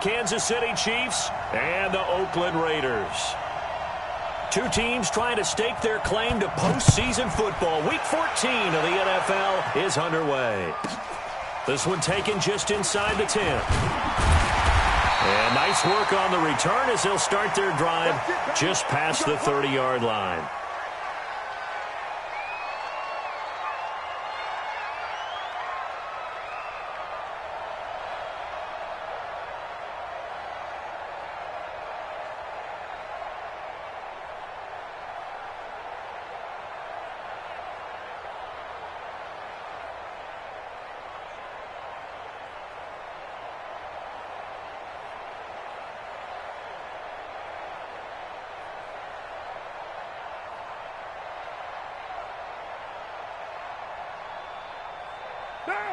Kansas City Chiefs and the Oakland Raiders. Two teams trying to stake their claim to postseason football. Week 14 of the NFL is underway. This one taken just inside the 10. And nice work on the return as they'll start their drive just past the 30-yard line.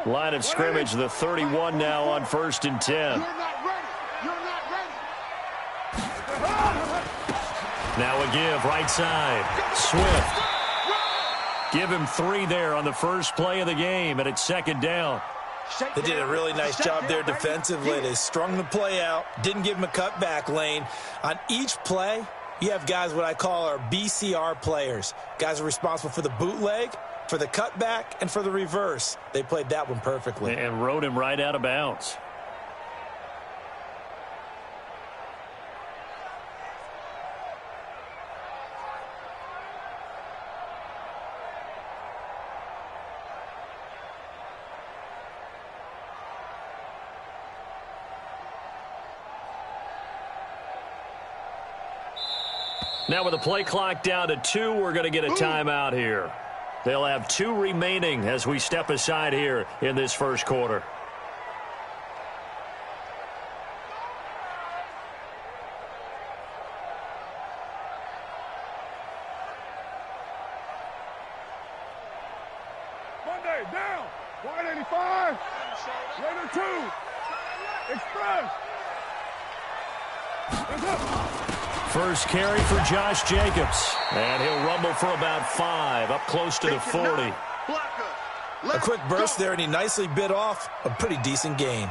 Line of scrimmage, the 31 now on 1st and 10. Now a give, right side. Swift. Give him 3 there on the first play of the game, and it's 2nd down. They did a really nice job there defensively. They strung the play out, didn't give him a cutback lane. On each play, you have guys what I call our BCR players. Guys are responsible for the bootleg, for the cutback, and for the reverse. They played that one perfectly. And rode him right out of bounds. Now with the play clock down to 2, we're going to get a timeout here. They'll have 2 remaining as we step aside here in this first quarter. Monday, down. 185. Raider 2. Express. First carry for Josh Jacobs. And he'll rumble for about 5, up close to the 40. A quick burst there, and he nicely bit off a pretty decent gain.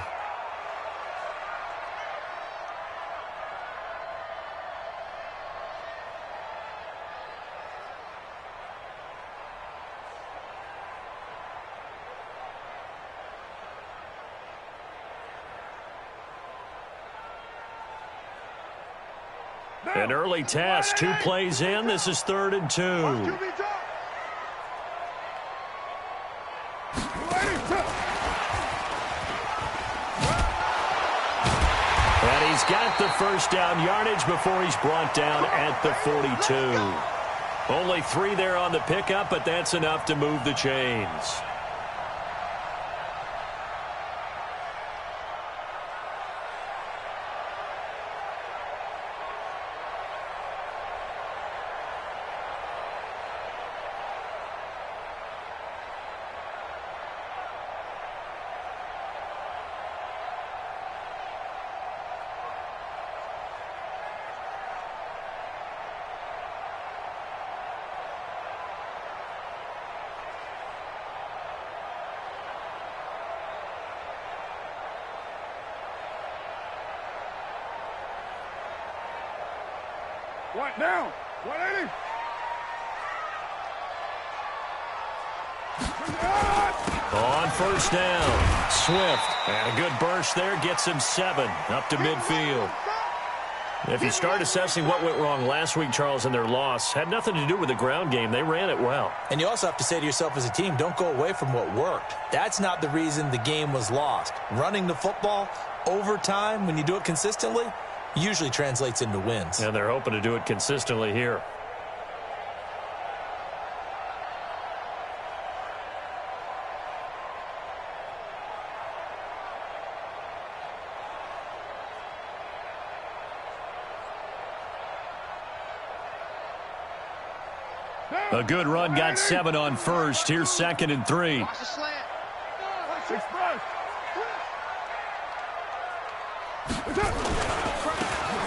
An early task, 2 plays in. This is 3rd and 2. And he's got the first down yardage before he's brought down at the 42. Only 3 there on the pickup, but that's enough to move the chains. What now? 180. On first down, Swift. And a good burst there gets him 7 up to midfield. If you start assessing what went wrong last week, Charles, in their loss, had nothing to do with the ground game. They ran it well. And you also have to say to yourself as a team, don't go away from what worked. That's not the reason the game was lost. Running the football over time, when you do it consistently, usually translates into wins. And they're hoping to do it consistently here. A good run got 7 on first. Here's 2nd and 3.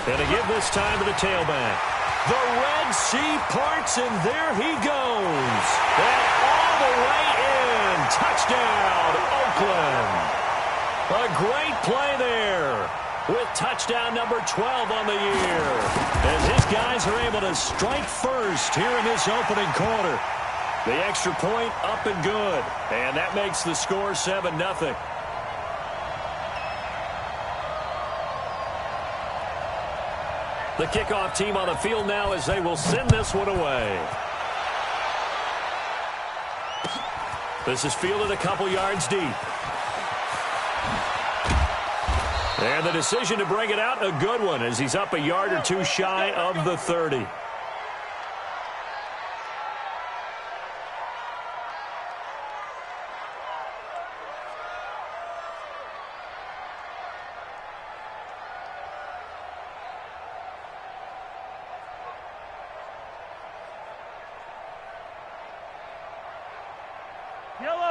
And they give this time to the tailback. The Red Sea parts, and there he goes. And all the way in. Touchdown, Oakland. A great play there. with touchdown number 12 on the year. As his guys are able to strike first here in this opening quarter. The extra point up and good. And that makes the score 7-0. The kickoff team on the field now as they will send this one away. This is fielded a couple yards deep. And the decision to bring it out, a good one, as he's up a yard or two shy of the 30.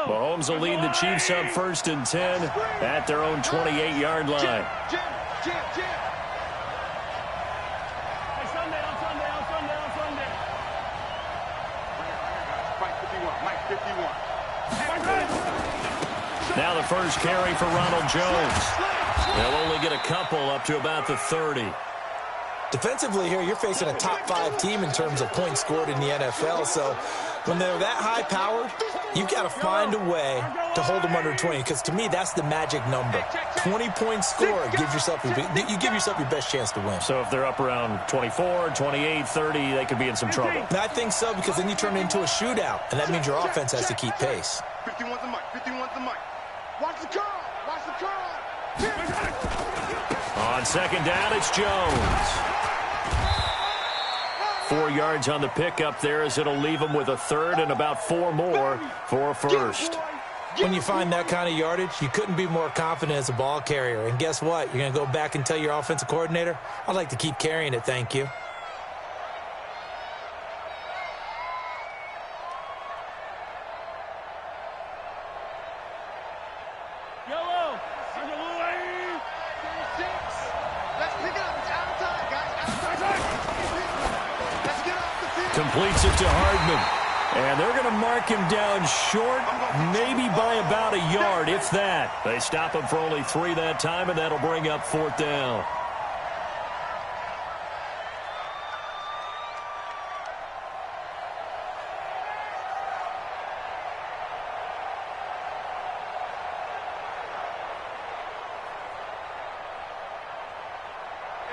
Mahomes will lead the Chiefs up 1st and 10 at their own 28-yard line. Now the first carry for Ronald Jones. They'll only get a couple up to about the 30. Defensively here, you're facing a top 5 team in terms of points scored in the NFL. So when they're that high-powered, you've got to find a way to hold them under 20, because to me, that's the magic number. 20 points scored, you give yourself your best chance to win. So if they're up around 24, 28, 30, they could be in some trouble. And I think so, because then you turn it into a shootout, and that means your offense has to keep pace. 51's the mic. 51's the mic. Watch the curl. Watch the curl. On second down, it's Jones. 4 yards on the pickup there, as it'll leave them with a third and about 4 more for first. When you find that kind of yardage, you couldn't be more confident as a ball carrier. And guess what? You're going to go back and tell your offensive coordinator, I'd like to keep carrying it, thank you. Completes it to Hardman. And they're going to mark him down short, maybe by about a yard, if that. They stop him for only 3 that time, and that'll bring up 4th down.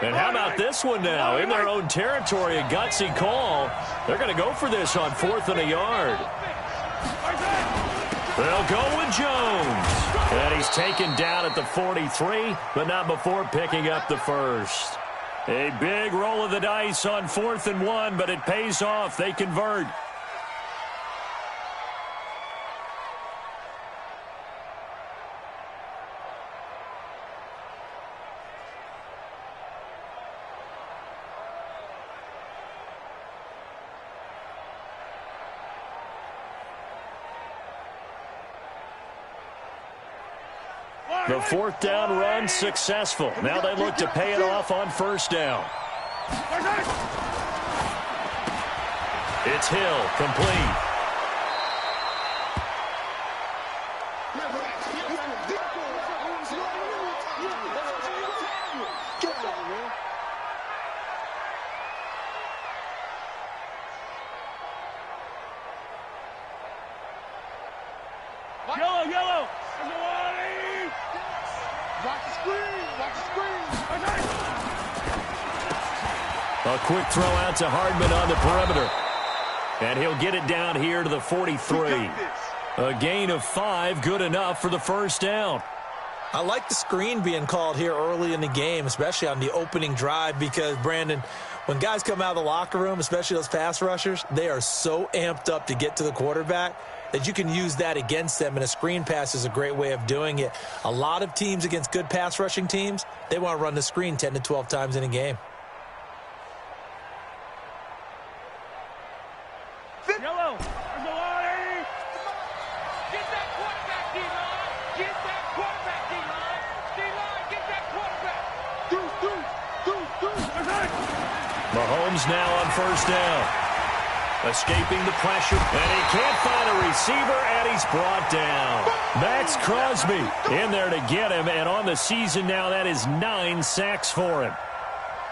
And how about this one now? In their own territory, a gutsy call. They're going to go for this on 4th and a yard. They'll go with Jones. And he's taken down at the 43, but not before picking up the first. A big roll of the dice on 4th and 1, but it pays off. They convert. The 4th down run successful. Now they look to pay it off on 1st down. It's Hill, complete. Yellow. Watch the screen. A quick throw out to Hardman on the perimeter. And he'll get it down here to the 43. A gain of 5, good enough for the 1st down. I like the screen being called here early in the game, especially on the opening drive, because, Brandon, when guys come out of the locker room, especially those pass rushers, they are so amped up to get to the quarterback that you can use that against them, and a screen pass is a great way of doing it. A lot of teams against good pass rushing teams, they want to run the screen 10 to 12 times in a game. Yellow. There's a line. Get that quarterback, D-line. Get that quarterback, D-line. D-line, get that quarterback. Deuce. Mahomes now on 1st down. Escaping the pressure, and he can't find a receiver, and he's brought down. Max Crosby in there to get him, and on the season now, that is 9 sacks for him.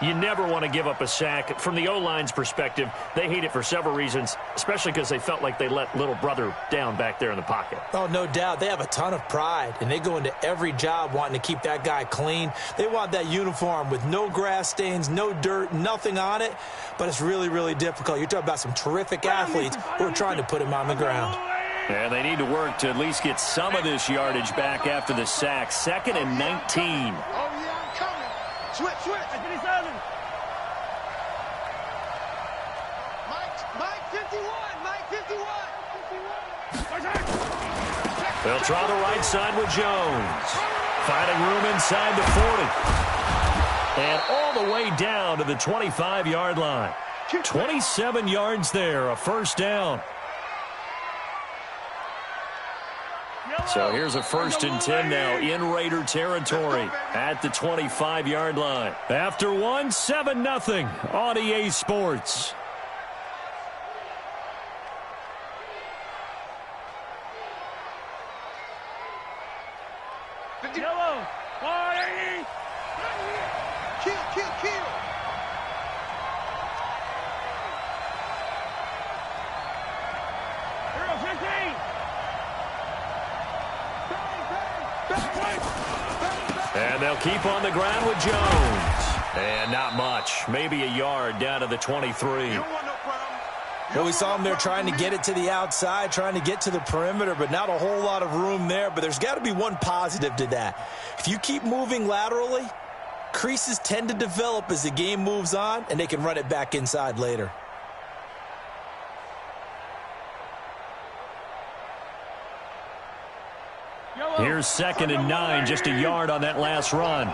You never want to give up a sack. From the O-line's perspective, they hate it for several reasons, especially because they felt like they let little brother down back there in the pocket. Oh, no doubt. They have a ton of pride, and they go into every job wanting to keep that guy clean. They want that uniform with no grass stains, no dirt, nothing on it, but it's really, really difficult. You're talking about some terrific athletes who are trying to put him on the ground. And they need to work to at least get some of this yardage back after the sack. 2nd and 19. Oh, yeah, I'm coming. Switch. Mike 51. They'll try the right side with Jones. Finding room inside the 40. And all the way down to the 25-yard line. 27 yards there, a first down. So here's a 1st and 10 now in Raider territory at the 25-yard line. After 7-0 on EA Sports. Yellow. 180. Kill. Hero 15. And they'll keep on the ground with Jones. And not much. Maybe a yard down to the 23. Well, we saw him there trying to get it to the outside, trying to get to the perimeter, but not a whole lot of room there. But there's got to be one positive to that. If you keep moving laterally, creases tend to develop as the game moves on, and they can run it back inside later. Here's 2nd and 9, just a yard on that last run.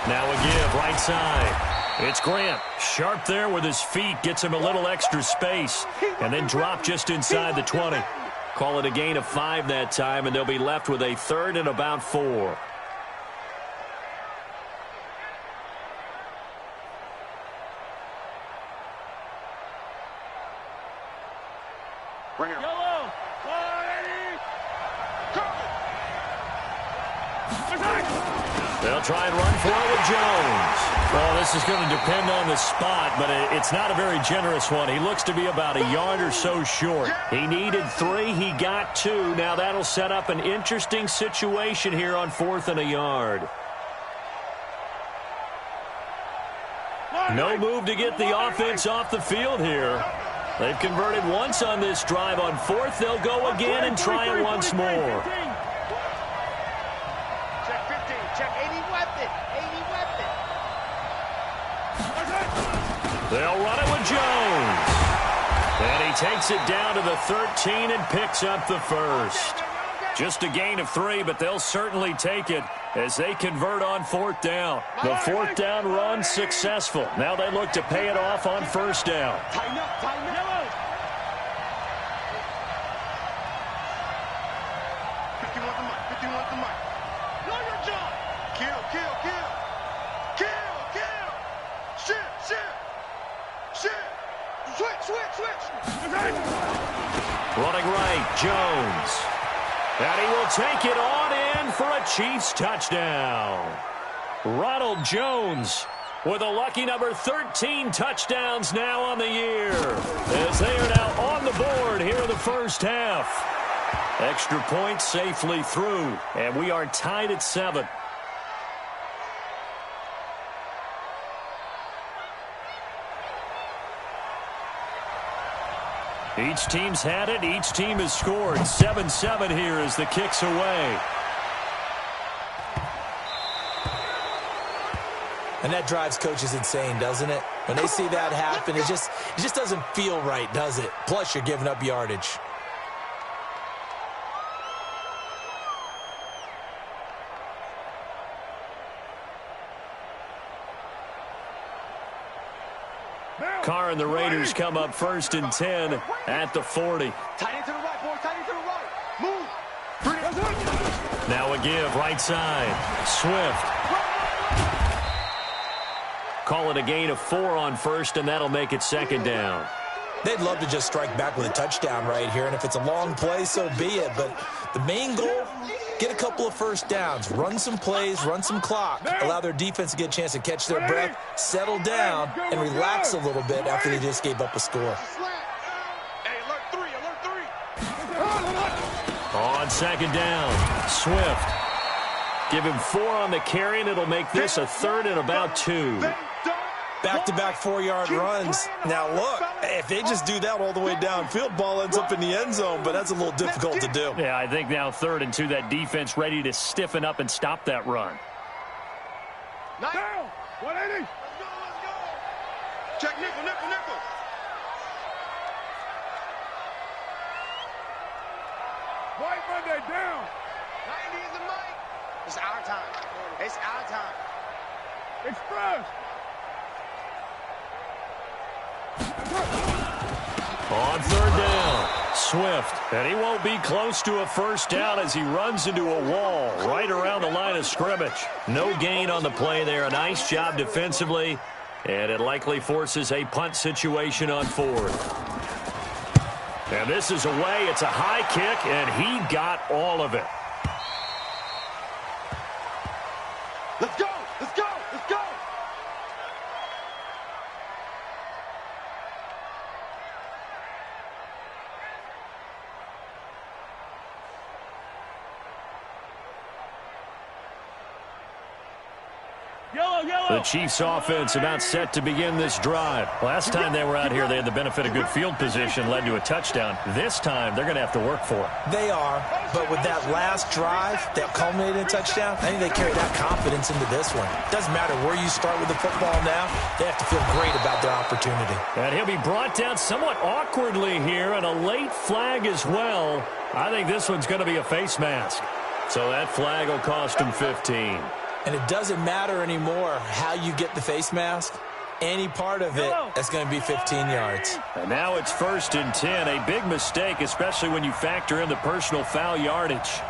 Now a give, right side. It's Grant, sharp there with his feet, gets him a little extra space, and then drop just inside the 20. Call it a gain of 5 that time, and they'll be left with a 3rd and about 4. Bring it. Yellow. 180. They'll try and run for it with Jones. Well, this is going to depend on the spot, but it's not a very generous one. He looks to be about a yard or so short. He needed 3. He got 2. Now that'll set up an interesting situation here on 4th and a yard. No move to get the offense off the field here. They've converted once on this drive. On 4th, they'll go again and try it once more. Check 15. Check 80 weapon. 80 weapon. They'll run it with Jones. And he takes it down to the 13 and picks up the 1st. Just a gain of 3, but they'll certainly take it as they convert on 4th down. The 4th down run successful. Now they look to pay it off on 1st down. Tighten up. 51 the mic. Know your job. Kill. Switch. Running right, Jones. And he will take it on in for a Chiefs touchdown. Ronald Jones with a lucky number 13 touchdowns now on the year, as they are now on the board here in the first half. Extra point safely through, and we are tied at 7. Each team's had it. Each team has scored. 7-7 here as the kick's away. And that drives coaches insane, doesn't it? When they see that happen, it just doesn't feel right, does it? Plus, you're giving up yardage. Carr and the Raiders come up 1st and 10 at the 40. Tight into the right, boy. Tight into the right. Move. Bring it. Now a give, right side. Swift. Call it a gain of 4 on first, and that'll make it second down. They'd love to just strike back with a touchdown right here, and if it's a long play, so be it. But the main goal, get a couple of first downs, run some plays, run some clock, allow their defense to get a chance to catch their breath, settle down, and relax a little bit after they just gave up a score. On second down, Swift. Give him 4 on the carry, and it'll make this a 3rd and about 2. Back-to-back 4-yard runs. Now, look, if they just do that all the way downfield, ball ends up in the end zone, but that's a little difficult to do. Yeah, I think now 3rd and 2, that defense ready to stiffen up and stop that run. Down. 180. Let's go. Check nickel. White Monday down. 90 is the mic. It's our time. Express. On 3rd down, Swift. And he won't be close to a first down as he runs into a wall right around the line of scrimmage. No gain on the play there. A nice job defensively. And it likely forces a punt situation on 4th. And this is away. It's a high kick, and he got all of it. Let's go. The Chiefs offense about set to begin this drive. Last time they were out here, they had the benefit of good field position, led to a touchdown. This time, they're going to have to work for it. They are, but with that last drive that culminated in a touchdown, I think they carry that confidence into this one. Doesn't matter where you start with the football now, they have to feel great about their opportunity. And he'll be brought down somewhat awkwardly here, and a late flag as well. I think this one's going to be a face mask. So that flag will cost him 15. And it doesn't matter anymore how you get the face mask. Any part of it, that's going to be 15 yards. And now it's 1st and 10. A big mistake, especially when you factor in the personal foul yardage.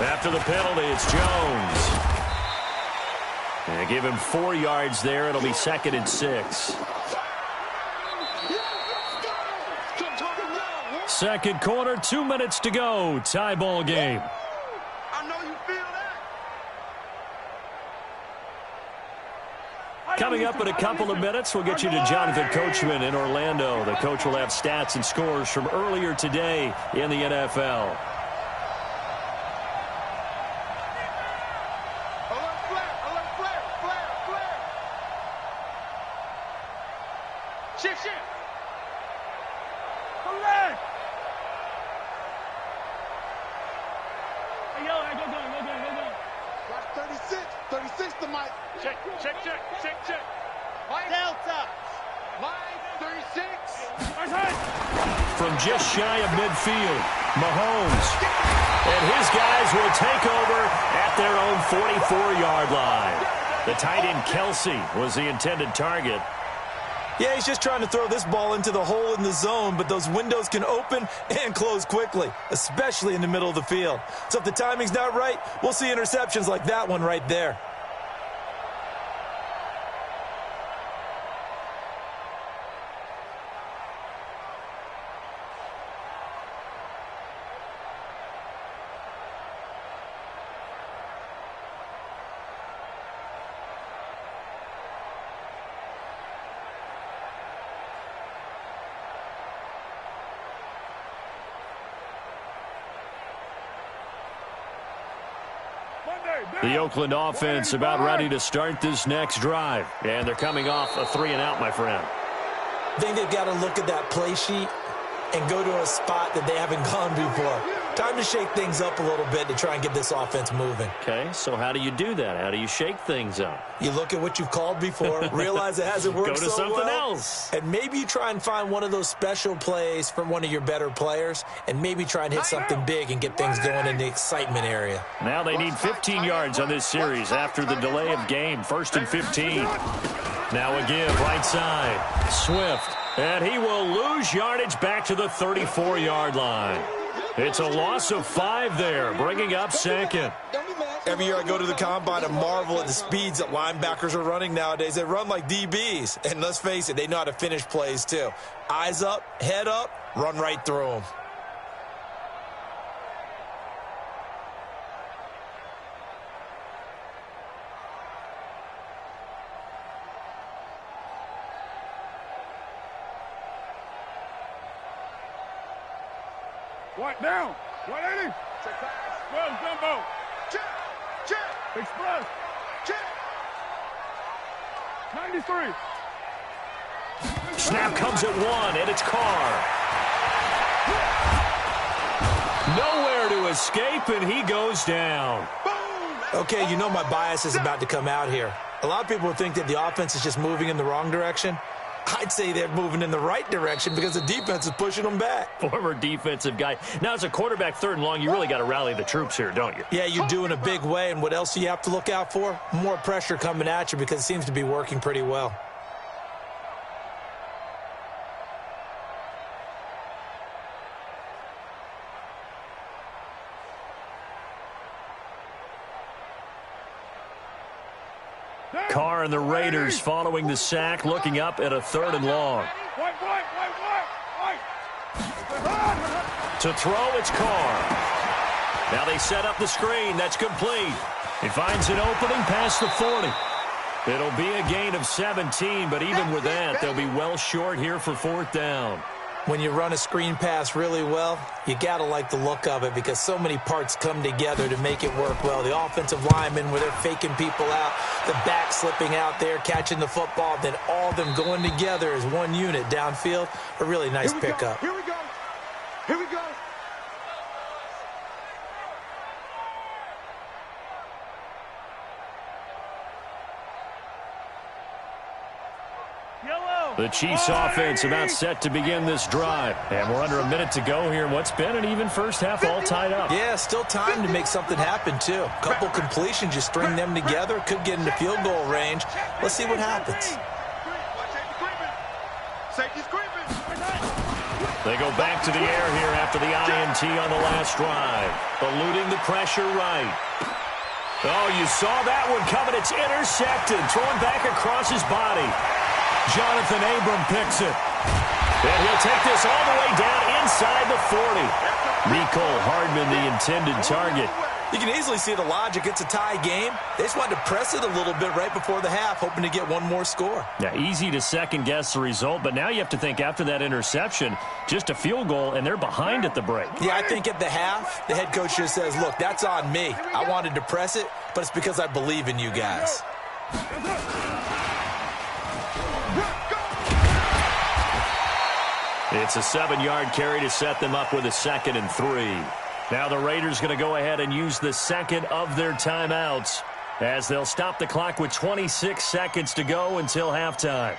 After the penalty, it's Jones. And they give him 4 yards there. It'll be 2nd and 6. Second quarter, 2 minutes to go. Tie ball game. I know you feel that. Coming up in a couple of minutes, we'll get you to Jonathan Coachman in Orlando. The coach will have stats and scores from earlier today in the NFL. Alert flare. Shift. Correct. Hey, go. Watch 36 the mic. Check. Mike Delta. Mike 36. From just shy of midfield, Mahomes. And his guys will take over at their own 44-yard line. The tight end Kelsey was the intended target. Yeah, he's just trying to throw this ball into the hole in the zone, but those windows can open and close quickly, especially in the middle of the field. So if the timing's not right, we'll see interceptions like that one right there. The Oakland offense about ready to start this next drive. And they're coming off a 3-and-out, my friend. I think they've got to look at that play sheet and go to a spot that they haven't gone before. Time to shake things up a little bit to try and get this offense moving. Okay, so how do you do that? How do you shake things up? You look at what you've called before, realize it hasn't worked Go to so something well, else. and maybe you try and find one of those special plays from one of your better players, and maybe try and hit something big and get things going in the excitement area. Now they need 15 yards on this series after the delay of game. 1st and 15. Now a give right side. Swift. And he will lose yardage back to the 34-yard line. It's a loss of 5 there, bringing up second. Every year I go to the combine and marvel at the speeds that linebackers are running nowadays. They run like DBs. And let's face it, they know how to finish plays too. Eyes up, head up, run right through them. White down. 180. Well, Jumbo. Check. Check. Express. Check. 93. Snap comes at 1, and it's Carr. Nowhere to escape, and he goes down. Okay, you know my bias is about to come out here. A lot of people think that the offense is just moving in the wrong direction. I'd say they're moving in the right direction because the defense is pushing them back. Former defensive guy. Now, as a quarterback, 3rd and long, you really got to rally the troops here, don't you? Yeah, you do in a big way. And what else do you have to look out for? More pressure coming at you because it seems to be working pretty well. Carr and the Raiders following the sack, looking up at a 3rd and long. To throw, it's Carr. Now they set up the screen. That's complete. He finds an opening past the 40. It'll be a gain of 17, but even with that, they'll be well short here for 4th down. When you run a screen pass really well, you got to like the look of it because so many parts come together to make it work well. The offensive linemen, where they're faking people out, the back slipping out there, catching the football, then all of them going together as one unit downfield. A really nice pickup. Here we go. Here we go. The Chiefs offense about set to begin this drive. And we're under a minute to go here in what's been an even first half, all tied up. Yeah, still time to make something happen, too. A couple completions, you string them together, could get into field goal range. Let's see what happens. They go back to the air here after the INT on the last drive. Eluding the pressure right. Oh, you saw that one coming. It's intercepted. Thrown back across his body. Jonathan Abram picks it. And he'll take this all the way down inside the 40. Mecole Hardman, the intended target. You can easily see the logic. It's a tie game. They just wanted to press it a little bit right before the half, hoping to get one more score. Yeah, easy to second-guess the result, but now you have to think after that interception, just a field goal, and they're behind at the break. Yeah, I think at the half, the head coach just says, look, that's on me. I wanted to press it, but it's because I believe in you guys. It's a 7-yard carry to set them up with a 2nd and 3. Now the Raiders going to go ahead and use the second of their timeouts as they'll stop the clock with 26 seconds to go until halftime.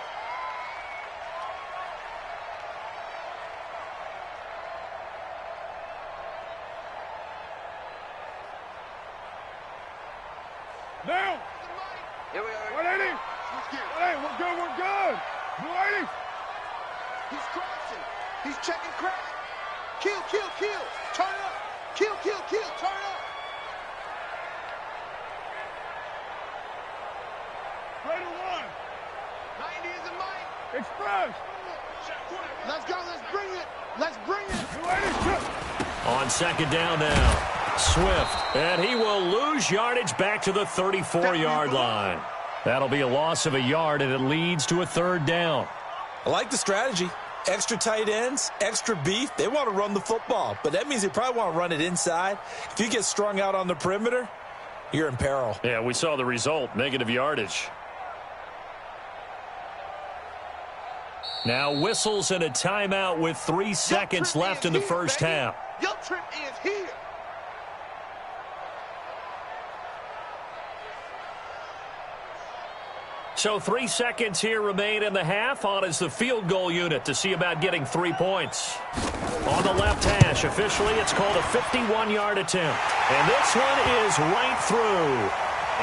Down. Here we are. 180. 180. We're good. We're good. 180. He's crossing. He's checking crack. Kill, kill, kill. Turn up. Kill, kill, kill. Turn up. Raider 1. 90 is a mic. Express. Let's go. Let's bring it. Let's bring it. 280. On 2nd down now. Swift, and he will lose yardage back to the 34-yard line. That'll be a loss of a yard, and it leads to a 3rd down. I like the strategy. Extra tight ends, extra beef. They want to run the football, but that means they probably want to run it inside. If you get strung out on the perimeter, you're in peril. Yeah, we saw the result, negative yardage. Now whistles and a timeout with 3 seconds left in the first half. Your trip is here. So 3 seconds here remain in the half. On is the field goal unit to see about getting 3 points. On the left hash, officially it's called a 51-yard attempt. And this one is right through.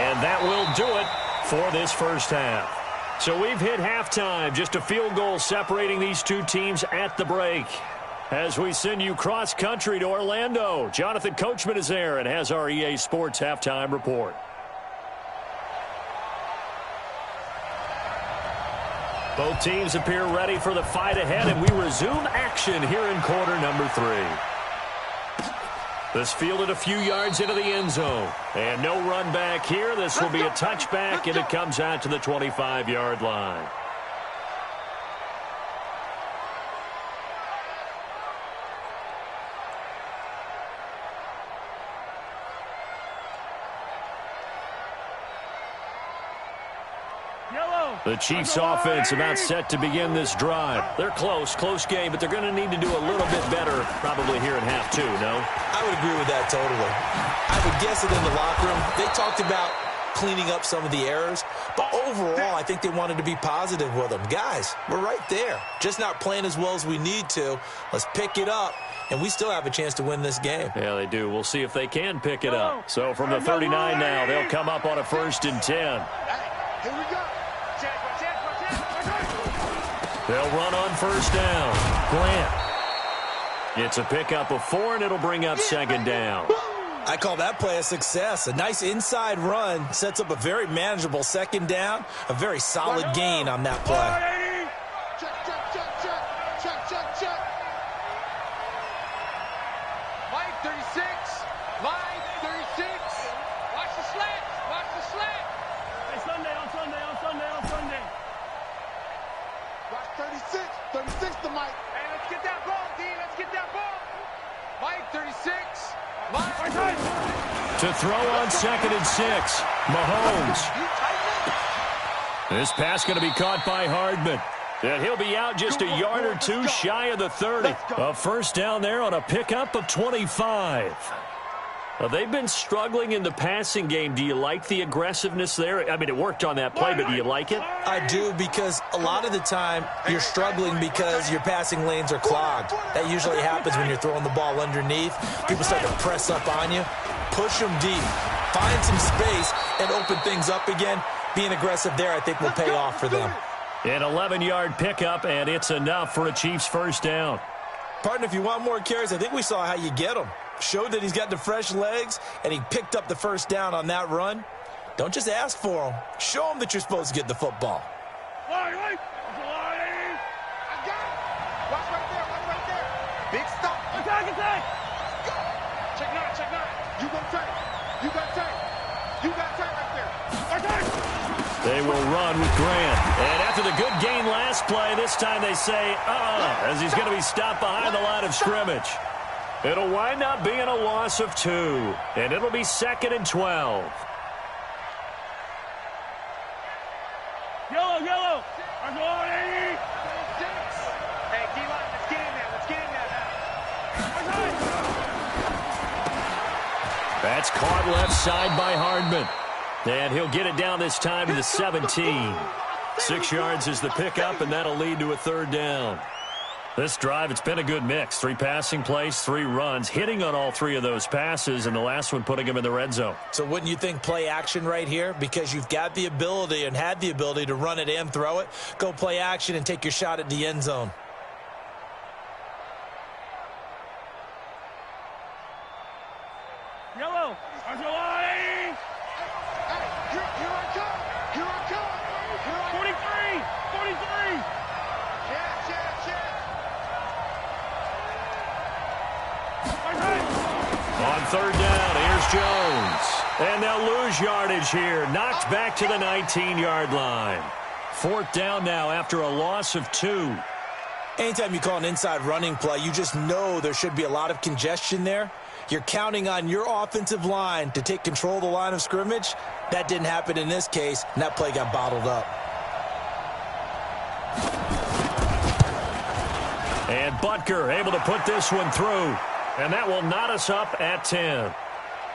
And that will do it for this first half. So we've hit halftime. Just a field goal separating these two teams at the break. As we send you cross-country to Orlando, Jonathan Coachman is there and has our EA Sports halftime report. Both teams appear ready for the fight ahead, and we resume action here in quarter number 3. This fielded a few yards into the end zone. And no run back here. This will be a touchback, and it comes out to the 25-yard line. The Chiefs offense about set to begin this drive. They're close game, but they're going to need to do a little bit better probably here in half 2, no? I would agree with that totally. I would guess it in the locker room. They talked about cleaning up some of the errors, but overall, I think they wanted to be positive with them. Guys, we're right there. Just not playing as well as we need to. Let's pick it up, and we still have a chance to win this game. Yeah, they do. We'll see if they can pick it up. So from the 39 now, they'll come up on a 1st and 10. Here we go. They'll run on 1st down. Grant. It's a pickup of 4, and it'll bring up 2nd down. I call that play a success. A nice inside run sets up a very manageable 2nd down. A very solid gain on that play. Check. Mike, 36. Mike, 36. Watch the slant. Hey, Sunday. Watch 36. 36 to Mike. Hey, let's get that ball, D. Let's get that ball. Mike, 36. Mike. To throw on 2nd and 6. Mahomes. This pass going to be caught by Hardman. And he'll be out just a yard or 2 shy of the 30. A 1st down there on a pickup of 25. They've been struggling in the passing game. Do you like the aggressiveness there? I mean, it worked on that play, but do you like it? I do, because a lot of the time you're struggling because your passing lanes are clogged. That usually happens when you're throwing the ball underneath. People start to press up on you. Push them deep. Find some space and open things up again. Being aggressive there, I think, will pay off for them. An 11-yard pickup, and it's enough for a Chiefs 1st down. Partner, if you want more carries, I think we saw how you get them. Showed that he's got the fresh legs, and he picked up the 1st down on that run. Don't just ask for him. Show him that you're supposed to get the football. I got it. Watch right there. Big stop. Attack. Go. Check nine. You got tight right there. Attack. They will run with Grant. And after the good gain last play, this time they say, as he's going to be stopped behind the line of scrimmage. It'll wind up being a loss of 2, and it'll be 2nd and 12. Yellow. Hey, D-line, let's get in there now. That's caught left side by Hardman. And he'll get it down this time to the 17. 6 yards is the pickup, and that'll lead to a 3rd down. This drive, it's been a good mix. 3 passing plays, 3 runs, hitting on all 3 of those passes, and the last one putting him in the red zone. So wouldn't you think play action right here? Because you've got the ability and had the ability to run it and throw it. Go play action and take your shot at the end zone. Yellow. Hey, here I come. 43. On 3rd down, here's Jones. And they'll lose yardage here. Knocked back to the 19-yard line. 4th down now after a loss of 2. Anytime you call an inside running play, you just know there should be a lot of congestion there. You're counting on your offensive line to take control of the line of scrimmage. That didn't happen in this case, and that play got bottled up. And Butker able to put this one through. And that will knot us up at 10.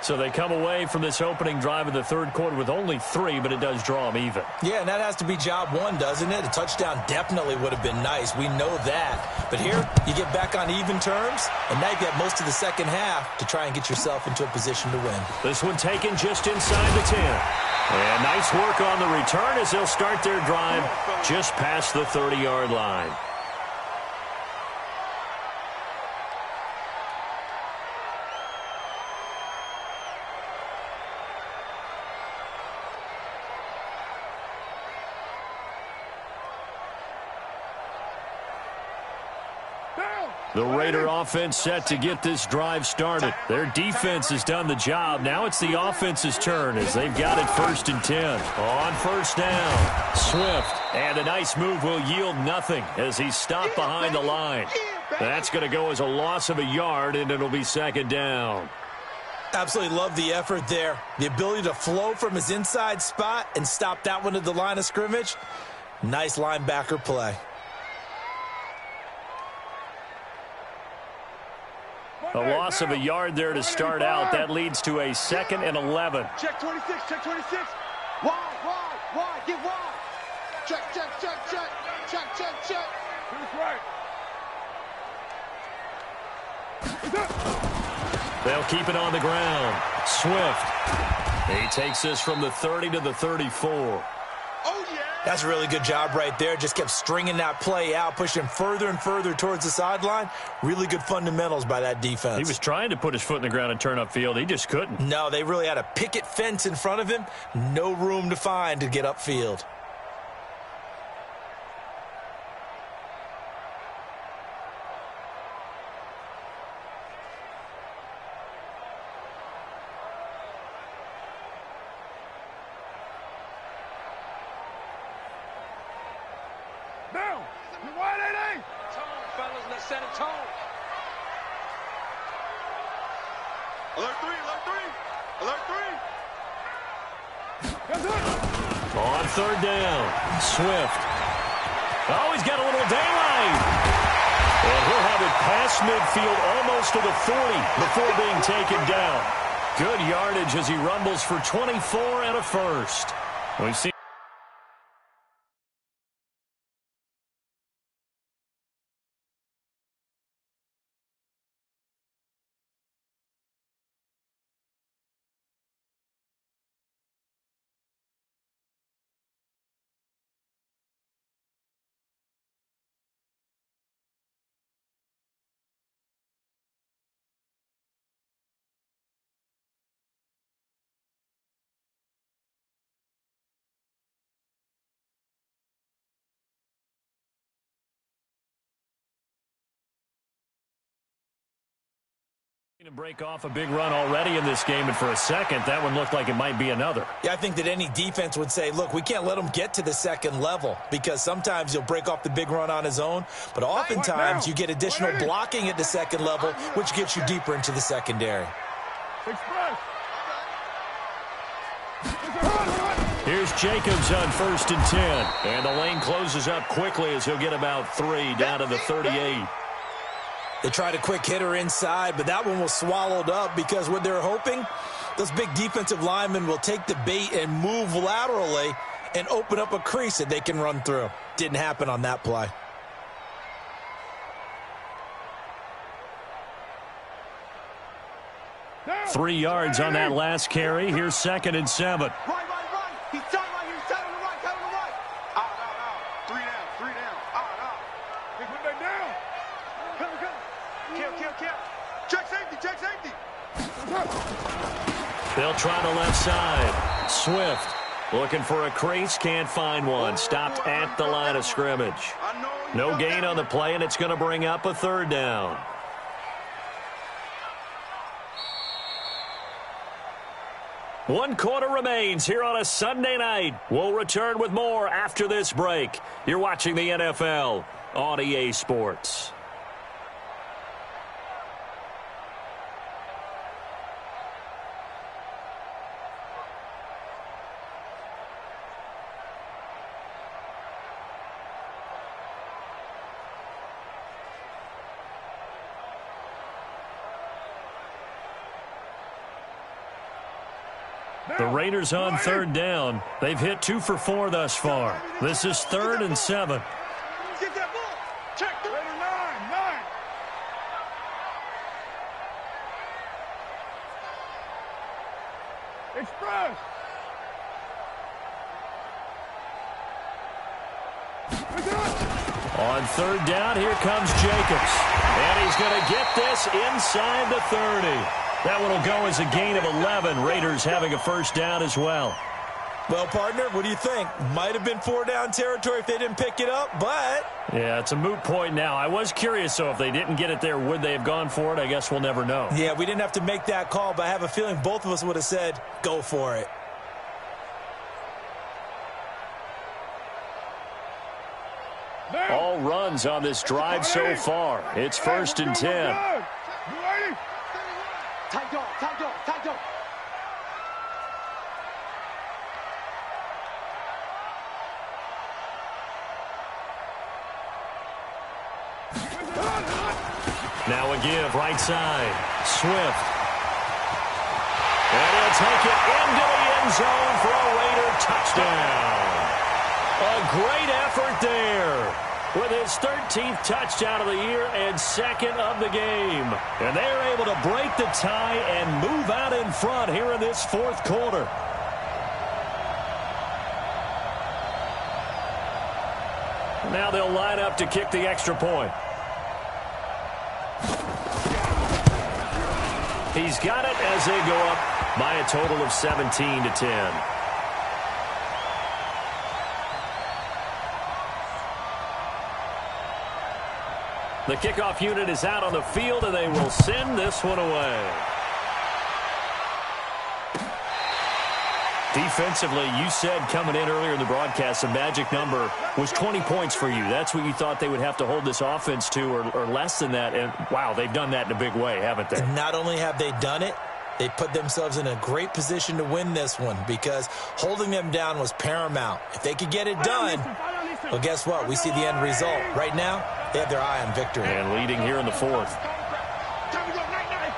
So they come away from this opening drive of the 3rd quarter with only 3, but it does draw them even. Yeah, and that has to be job 1, doesn't it? A touchdown definitely would have been nice. We know that. But here, you get back on even terms, and now you've got most of the 2nd half to try and get yourself into a position to win. This one taken just inside the 10. And nice work on the return as they'll start their drive just past the 30-yard line. The Raider offense set to get this drive started. Their defense has done the job. Now it's the offense's turn as they've got it 1st and 10. On 1st down, Swift. And a nice move will yield nothing as he's stopped behind the line. That's going to go as a loss of a yard, and it'll be 2nd down. Absolutely love the effort there. The ability to flow from his inside spot and stop that one at the line of scrimmage. Nice linebacker play. A loss of a yard there to start out. That leads to a 2nd and 11. Check 26, check 26. Wide, get wide. Check. Who's right? They'll keep it on the ground. Swift. He takes this from the 30 to the 34. Oh, yeah. That's a really good job right there. Just kept stringing that play out, pushing further and further towards the sideline. Really good fundamentals by that defense. He was trying to put his foot in the ground and turn upfield. He just couldn't. No, they really had a picket fence in front of him. No room to find to get upfield. Down. You wide, 88. Tone, fellas. Let's set a tone. Alert 3. That's it. On 3rd down, Swift. Oh, he's got a little daylight. And he'll have it past midfield almost to the 40 before being taken down. Good yardage as he rumbles for 24 and a first. We've seen to break off a big run already in this game, and for a second, that one looked like it might be another. Yeah, I think that any defense would say, look, we can't let him get to the 2nd level because sometimes he'll break off the big run on his own, but oftentimes you get additional blocking at the 2nd level, which gets you deeper into the secondary. Express. Here's Jacobs on 1st and 10, and the lane closes up quickly as he'll get about 3 down to the 38. They tried a quick hitter inside, but that one was swallowed up because what they're hoping, those big defensive linemen will take the bait and move laterally and open up a crease that they can run through. Didn't happen on that play. Down. 3 yards on that last carry. Here's 2nd and 7. Right. He's tight right here. Tight on the right. Out. 3 down. Out. They put that down. Come. Kill. Check safety. They'll try the left side. Swift looking for a crease. Can't find one. Stopped at the line of scrimmage. No gain on the play, and it's going to bring up a 3rd down. One quarter remains here on a Sunday night. We'll return with more after this break. You're watching the NFL on EA Sports. The Raiders on 3rd down. They've hit 2 for 4 thus far. This is 3rd and 7. Get that ball. Check. Raider 9. Express. On 3rd down, here comes Jacobs. And he's going to get this inside the 30. That one will go as a gain of 11. Raiders having a 1st down as well. Well, partner, what do you think? Might have been 4-down territory if they didn't pick it up, but... Yeah, it's a moot point now. I was curious, so if they didn't get it there, would they have gone for it? I guess we'll never know. Yeah, we didn't have to make that call, but I have a feeling both of us would have said, go for it. All runs on this drive so far. It's 1st and 10. Tight dog, tight dog, tight dog. Now a give, right side. Swift. And he'll take it into the end zone for a Raider touchdown. A great effort there with his 13th touchdown of the year and second of the game. And they're able to break the tie and move out in front here in this 4th quarter. Now they'll line up to kick the extra point. He's got it as they go up by a total of 17-10. The kickoff unit is out on the field, and they will send this one away. Defensively, you said coming in earlier in the broadcast, the magic number was 20 points for you. That's what you thought they would have to hold this offense to, or less than that. And, wow, they've done that in a big way, haven't they? And not only have they done it, they put themselves in a great position to win this one because holding them down was paramount. If they could get it done, well, guess what? We see the end result. Right now, they have their eye on victory. And leading here in the 4th. Time to go, 9-9,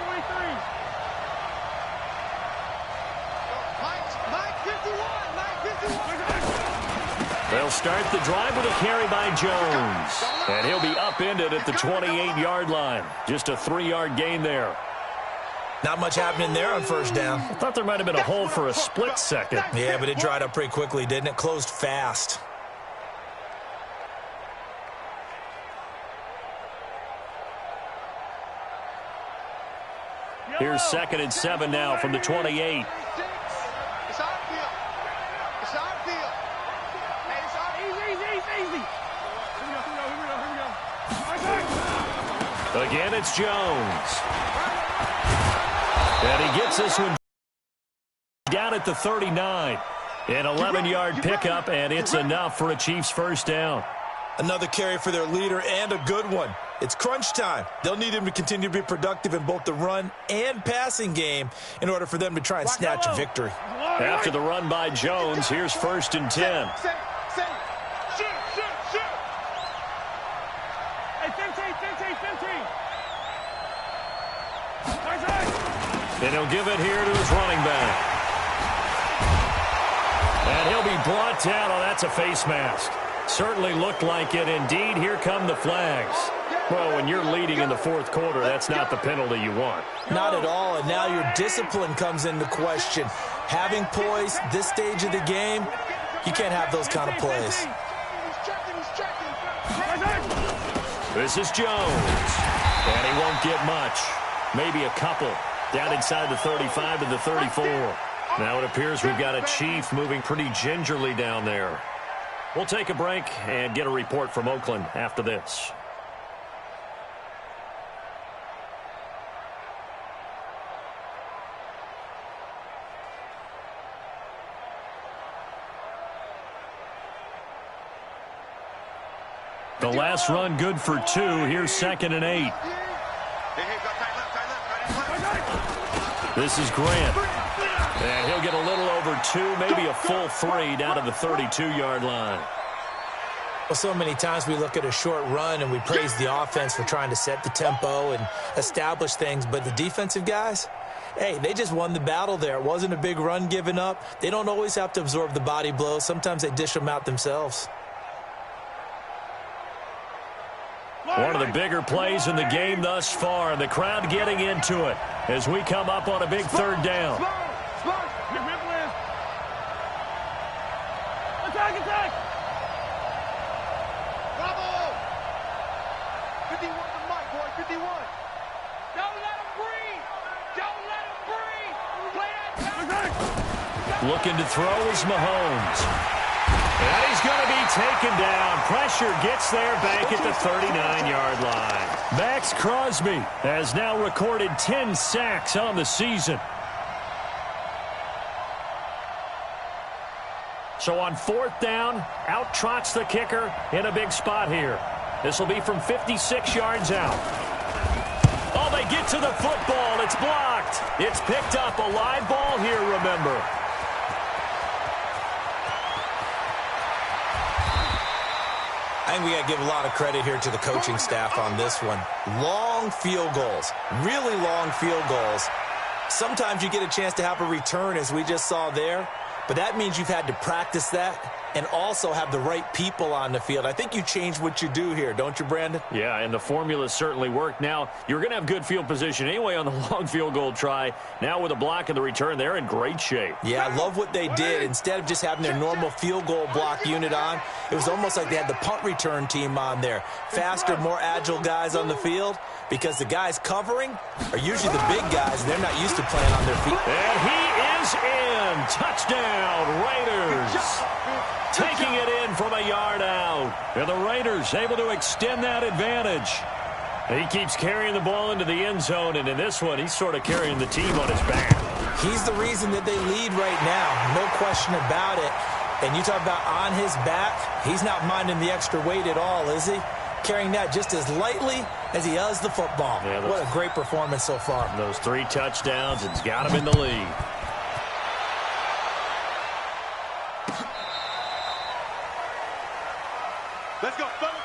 43. They'll start the drive with a carry by Jones. And he'll be upended at the 28-yard line. Just a 3-yard gain there. Not much happening there on 1st down. I thought there might have been a hole for a split second. Yeah, but it dried up pretty quickly, didn't it? Closed fast. Here's 2nd and 7 now from the 28. It's our field. It's our field. Hey, it's our Easy. Here we go. Again, it's Jones. And he gets this one down at the 39. An 11-yard pickup, and it's enough for a Chiefs 1st down. Another carry for their leader and a good one. It's crunch time. They'll need him to continue to be productive in both the run and passing game in order for them to try and snatch a victory. After the run by Jones, here's 1st and 10. Shoot. Hey, 15. And he'll give it here to his running back. And he'll be brought down. Oh, that's a face mask. Certainly looked like it. Indeed, here come the flags. Well, when you're leading in the 4th quarter, that's not the penalty you want. Not at all, and now your discipline comes into question. Having poise this stage of the game, you can't have those kind of plays. He's checking. This is Jones. And he won't get much. Maybe a couple. Down inside the 35 to the 34. Now it appears we've got a Chief moving pretty gingerly down there. We'll take a break and get a report from Oakland after this. The last run good for 2. Here's 2nd and 8. This is Grant. And he'll get a little over 2, maybe a full 3 down to the 32-yard line. Well, so many times we look at a short run and we praise the offense for trying to set the tempo and establish things, but the defensive guys, hey, they just won the battle there. It wasn't a big run given up. They don't always have to absorb the body blows. Sometimes they dish them out themselves. One of the bigger plays in the game thus far, and the crowd getting into it as we come up on a big 3rd down. Attack! Bravo! 51 to Mike, boy, 51. Don't let him breathe! Play that down! Looking to throw is Mahomes. And he's going to be taken down. Pressure gets there back at the 39-yard line. Max Crosby has now recorded 10 sacks on the season. So on 4th down, out trots the kicker in a big spot here. This will be from 56 yards out. Oh, they get to the football. It's blocked. It's picked up. A live ball here, remember. I think we got to give a lot of credit here to the coaching staff on this one. Long field goals, really long field goals. Sometimes you get a chance to have a return, as we just saw there, but that means you've had to practice that and also have the right people on the field. I think you change what you do here, don't you, Brandon? Yeah, and the formula certainly worked. Now, you're going to have good field position anyway on the long field goal try. Now with a block and the return, they're in great shape. Yeah, I love what they did. Instead of just having their normal field goal block unit on, it was almost like they had the punt return team on there. Faster, more agile guys on the field, because the guys covering are usually the big guys, and they're not used to playing on their feet. And he is in. Touchdown, Raiders. Taking it in from a yard out. And the Raiders able to extend that advantage. He keeps carrying the ball into the end zone, and in this one, he's sort of carrying the team on his back. He's the reason that they lead right now, no question about it. And you talk about on his back, he's not minding the extra weight at all, is he? Carrying that just as lightly as he does the football. Yeah, what a great performance so far. Those 3 touchdowns, it's got him in the lead. Let's go, fellas.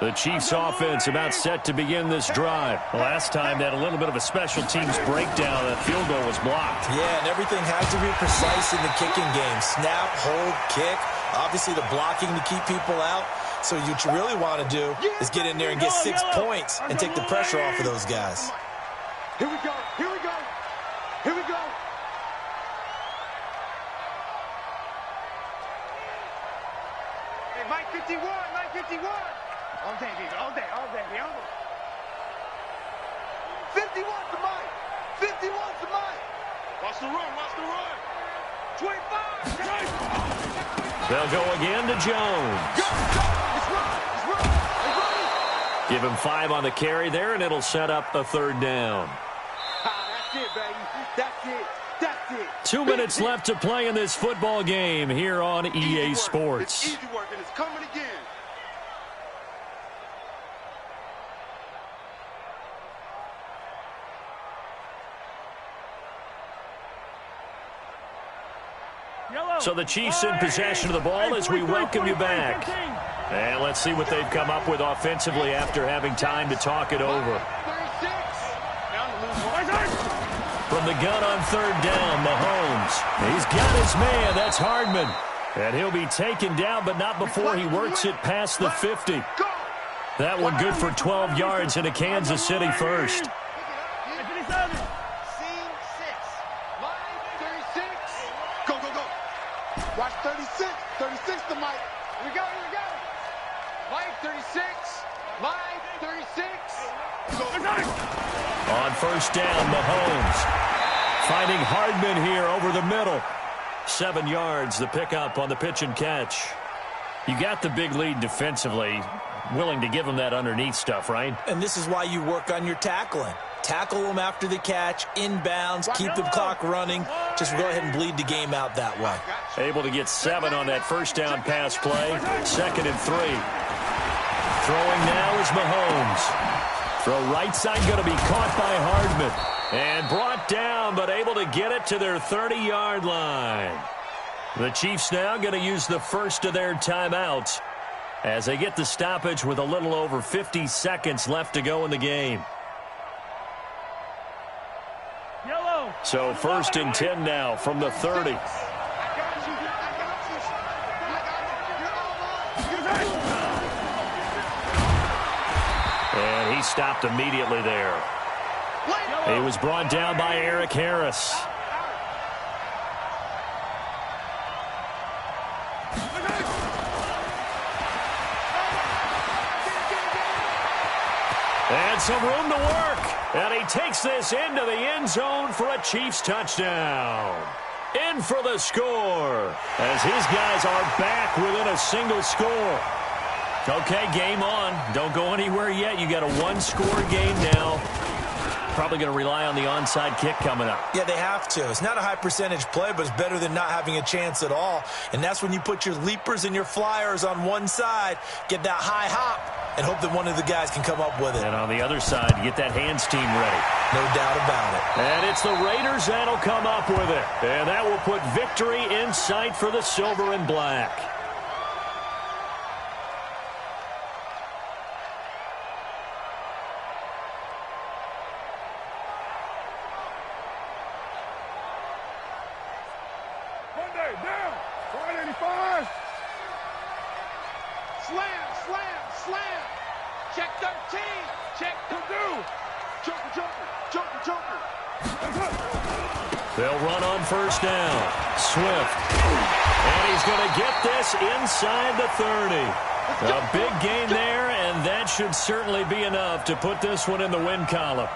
The Chiefs offense about set to begin this drive. Last time they had a little bit of a special teams breakdown. That field goal was blocked. Yeah, and everything has to be precise in the kicking game. Snap, hold, kick. Obviously the blocking to keep people out. So what you really want to do is get in there and get 6 points and take the pressure off of those guys. Here we go. Here we go. Here we go. Hey, Mike 51. Mike 51. All day, baby. All day. All day. All day. 51 to Mike. 51 to Mike. Watch the run. Watch the run. 25. They'll go again to Jones. Go, go. It's run. It's run. It's running. Give him 5 on the carry there, and it'll set up a 3rd down. That's it, baby. That's it. That's it. 2 minutes left to play in this football game here on EA Sports. It's easy work, and it's coming again. So the Chiefs in possession of the ball as we welcome you back. And let's see what they've come up with offensively after having time to talk it over. From the gun on 3rd down, Mahomes. He's got his man. That's Hardman. And he'll be taken down, but not before he works it past the 50. That one good for 12 yards into Kansas City first. Watch 36. 36 to Mike. Here we go. Here we go. Mike 36. Mike 36. On 1st down, Mahomes. Finding Hardman here over the middle. 7 yards, the pickup on the pitch and catch. You got the big lead defensively. Willing to give him that underneath stuff, right? And this is why you work on your tackling. Tackle them after the catch, inbounds, keep the clock running. Just go ahead and bleed the game out that way. Able to get 7 on that 1st down pass play. 2nd and 3. Throwing now is Mahomes. Throw right side going to be caught by Hardman. And brought down, but able to get it to their 30-yard line. The Chiefs now going to use the first of their timeouts as they get the stoppage with a little over 50 seconds left to go in the game. So 1st and 10 now from the 30. And He stopped immediately there. He was brought down by Eric Harris. And some room to work. And he takes this into the end zone for a Chiefs touchdown. In for the score as his guys are back within a single score. Okay, game on. Don't go anywhere yet. You got a one-score game now. Probably going to rely on the onside kick coming up. Yeah, they have to. It's not a high percentage play, but it's better than not having a chance at all. And that's when you put your leapers and your flyers on one side, get that high hop, and hope that one of the guys can come up with it. And on the other side, get that hands team ready. No doubt about it. And it's the Raiders that'll come up with it. And that will put victory in sight for the silver and black. Down. 185. Slam, slam, slam. Check 13. Check to do. Joker, joker, joker, joker. They'll run on first down. Swift. And he's going to get this inside the 30. A big gain there, and that should certainly be enough to put this one in the win column.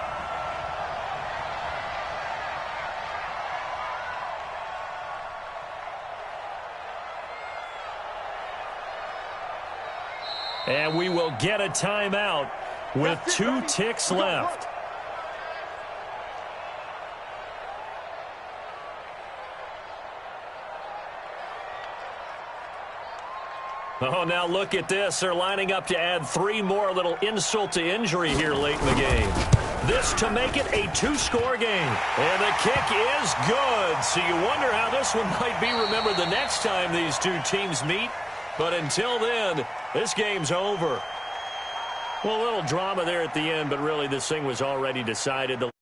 And we will get a timeout with 2 ticks left. Oh, now look at this. They're lining up to add 3 more, little insult to injury here late in the game. This to make it a 2-score game. And the kick is good. So you wonder how this one might be remembered the next time these two teams meet. But until then, this game's over. Well, a little drama there at the end, but really this thing was already decided.